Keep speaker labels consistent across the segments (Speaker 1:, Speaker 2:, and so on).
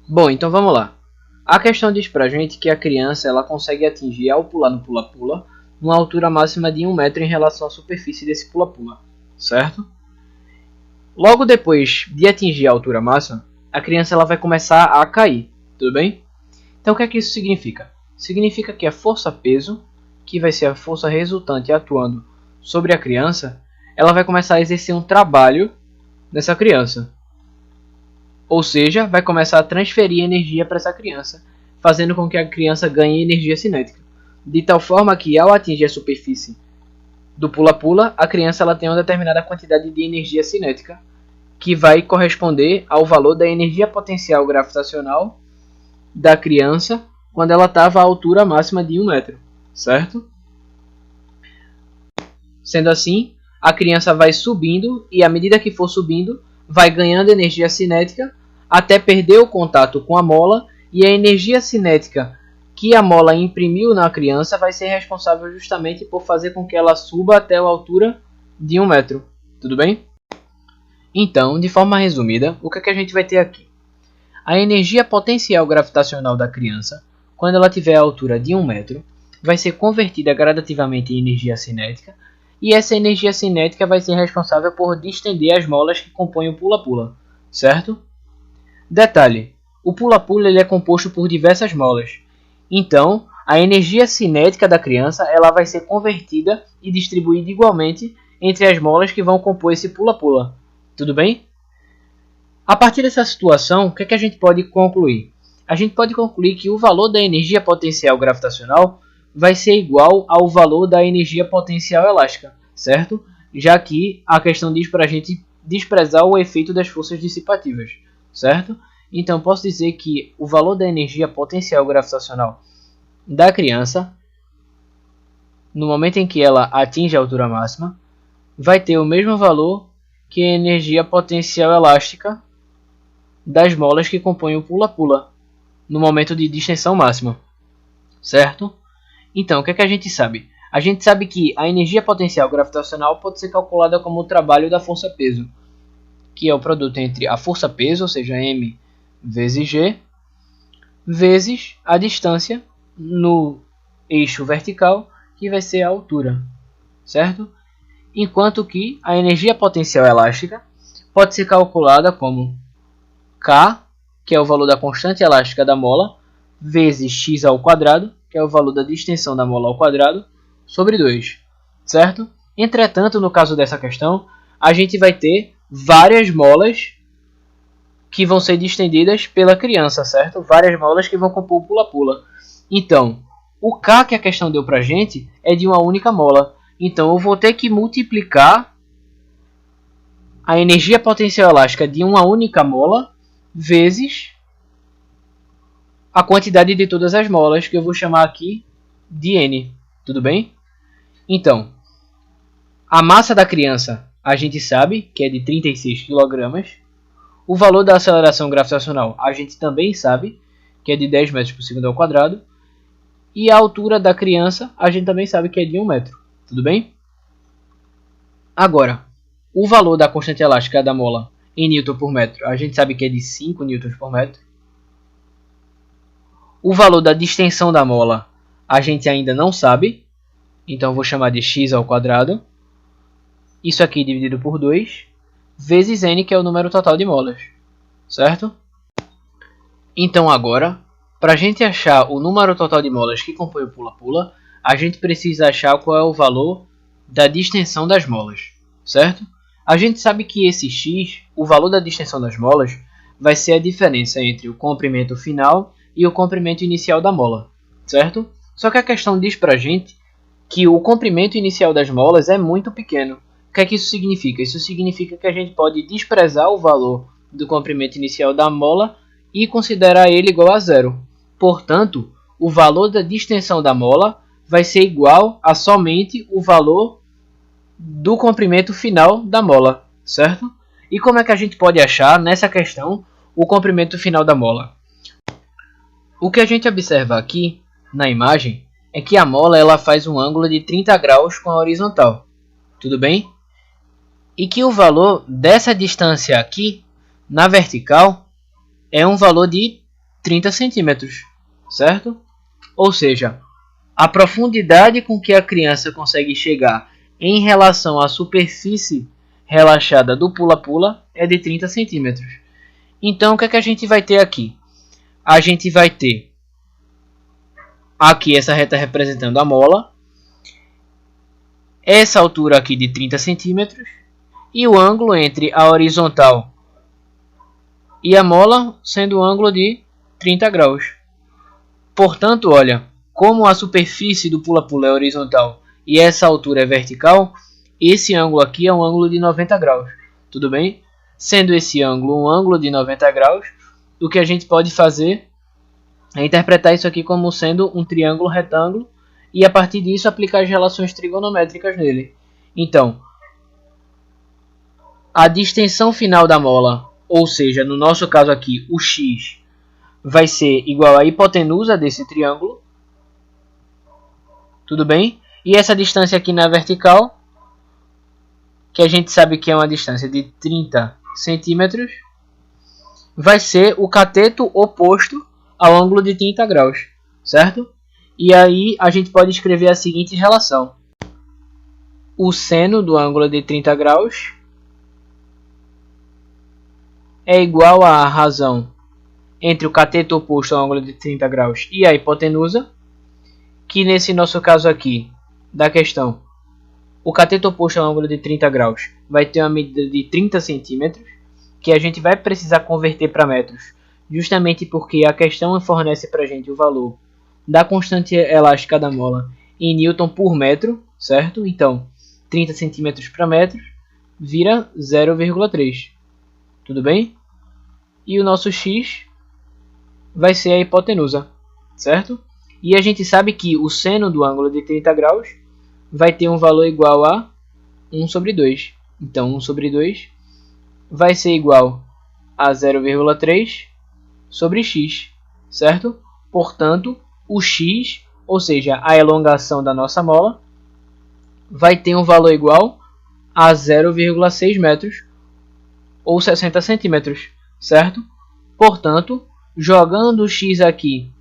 Speaker 1: Bom, então vamos lá. A questão diz pra gente que a criança ela consegue atingir ao pular no pula-pula uma altura máxima de 1 metro em relação à superfície desse pula-pula, certo? Logo depois de atingir a altura máxima, a criança ela vai começar a cair, tudo bem? Então o que é que isso significa? Significa que a força-peso, que vai ser a força resultante atuando sobre a criança, ela vai começar a exercer um trabalho nessa criança. Ou seja, vai começar a transferir energia para essa criança, fazendo com que a criança ganhe energia cinética. De tal forma que ao atingir a superfície do pula-pula, a criança ela tem uma determinada quantidade de energia cinética, que vai corresponder ao valor da energia potencial gravitacional da criança quando ela estava à altura máxima de 1 metro, certo? Sendo assim, a criança vai subindo e à medida que for subindo, vai ganhando energia cinética até perder o contato com a mola, e a energia cinética que a mola imprimiu na criança vai ser responsável justamente por fazer com que ela suba até a altura de 1 metro. Tudo bem? Então, de forma resumida, o que é que a gente vai ter aqui? A energia potencial gravitacional da criança, quando ela tiver a altura de 1 metro, vai ser convertida gradativamente em energia cinética, e essa energia cinética vai ser responsável por distender as molas que compõem o pula-pula, certo? Detalhe, o pula-pula ele é composto por diversas molas, então a energia cinética da criança ela vai ser convertida e distribuída igualmente entre as molas que vão compor esse pula-pula, tudo bem? A partir dessa situação, o que é que a gente pode concluir? A gente pode concluir que o valor da energia potencial gravitacional vai ser igual ao valor da energia potencial elástica, certo? Já que a questão diz para a gente desprezar o efeito das forças dissipativas, certo? Então posso dizer que o valor da energia potencial gravitacional da criança, no momento em que ela atinge a altura máxima, vai ter o mesmo valor que a energia potencial elástica das molas que compõem o pula-pula, no momento de distensão máxima, certo? Então, o que é que a gente sabe? A gente sabe que a energia potencial gravitacional pode ser calculada como o trabalho da força-peso, que é o produto entre a força-peso, ou seja, m vezes g, vezes a distância no eixo vertical, que vai ser a altura, certo? Enquanto que a energia potencial elástica pode ser calculada como K, que é o valor da constante elástica da mola, vezes x ao quadrado, que é o valor da distensão da mola ao quadrado, sobre 2, certo? Entretanto, no caso dessa questão, a gente vai ter várias molas que vão ser distendidas pela criança, certo? Várias molas que vão compor o pula-pula. Então, o K que a questão deu pra gente é de uma única mola. Então, eu vou ter que multiplicar a energia potencial elástica de uma única mola vezes a quantidade de todas as molas, que eu vou chamar aqui de N. Tudo bem? Então, a massa da criança a gente sabe que é de 36 kg. O valor da aceleração gravitacional a gente também sabe que é de 10 metros por segundo ao quadrado. E a altura da criança a gente também sabe que é de 1 metro. Tudo bem? Agora, o valor da constante elástica da mola em Newton por metro a gente sabe que é de 5 newtons por metro. O valor da distensão da mola a gente ainda não sabe, então eu vou chamar de x ao quadrado. Isso aqui dividido por 2, vezes n, que é o número total de molas, certo? Então agora, para a gente achar o número total de molas que compõe o pula-pula, a gente precisa achar qual é o valor da distensão das molas, certo? A gente sabe que esse x, o valor da distensão das molas, vai ser a diferença entre o comprimento final e o comprimento inicial da mola, certo? Só que a questão diz pra gente que o comprimento inicial das molas é muito pequeno. O que é que isso significa? Isso significa que a gente pode desprezar o valor do comprimento inicial da mola e considerar ele igual a zero. Portanto, o valor da distensão da mola vai ser igual a somente o valor do comprimento final da mola, certo? E como é que a gente pode achar nessa questão o comprimento final da mola? O que a gente observa aqui na imagem é que a mola ela faz um ângulo de 30 graus com a horizontal, tudo bem? E que o valor dessa distância aqui na vertical é um valor de 30 centímetros, certo? Ou seja, a profundidade com que a criança consegue chegar em relação à superfície relaxada do pula-pula é de 30 centímetros. Então, o que é que a gente vai ter aqui? A gente vai ter aqui essa reta representando a mola, essa altura aqui de 30 centímetros, e o ângulo entre a horizontal e a mola sendo o ângulo de 30 graus. Portanto, olha, como a superfície do pula-pula é horizontal e essa altura é vertical, esse ângulo aqui é um ângulo de 90 graus. Tudo bem? Sendo esse ângulo um ângulo de 90 graus, o que a gente pode fazer é interpretar isso aqui como sendo um triângulo retângulo e a partir disso aplicar as relações trigonométricas nele. Então, a distensão final da mola, ou seja, no nosso caso aqui, o x, vai ser igual à hipotenusa desse triângulo. Tudo bem? E essa distância aqui na vertical, que a gente sabe que é uma distância de 30 centímetros, vai ser o cateto oposto ao ângulo de 30 graus, certo? E aí a gente pode escrever a seguinte relação. O seno do ângulo de 30 graus é igual à razão entre o cateto oposto ao ângulo de 30 graus e a hipotenusa, que nesse nosso caso aqui da questão, o cateto oposto ao ângulo de 30 graus vai ter uma medida de 30 centímetros, que a gente vai precisar converter para metros, justamente porque a questão fornece para a gente o valor da constante elástica da mola em Newton por metro, certo? Então, 30 centímetros para metro vira 0,3. Tudo bem? E o nosso x vai ser a hipotenusa, certo? E a gente sabe que o seno do ângulo de 30 graus vai ter um valor igual a 1 sobre 2. Então, 1 sobre 2 vai ser igual a 0,3 sobre x, certo? Portanto, o x, ou seja, a elongação da nossa mola, vai ter um valor igual a 0,6 metros ou 60 centímetros, certo? Portanto, jogando o x aqui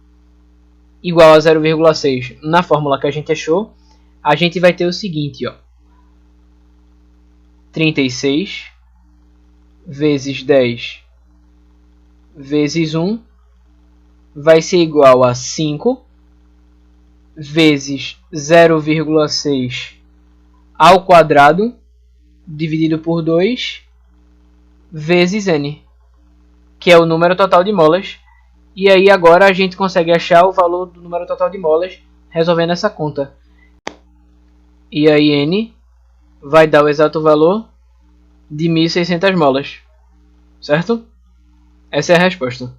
Speaker 1: igual a 0,6 na fórmula que a gente achou, a gente vai ter o seguinte, ó, 36 vezes 10 vezes 1 vai ser igual a 5 vezes 0,6 ao quadrado dividido por 2 vezes n, que é o número total de molas. E aí agora a gente consegue achar o valor do número total de molas resolvendo essa conta. E aí n vai dar o exato valor de 1.600 molas, certo? Essa é a resposta.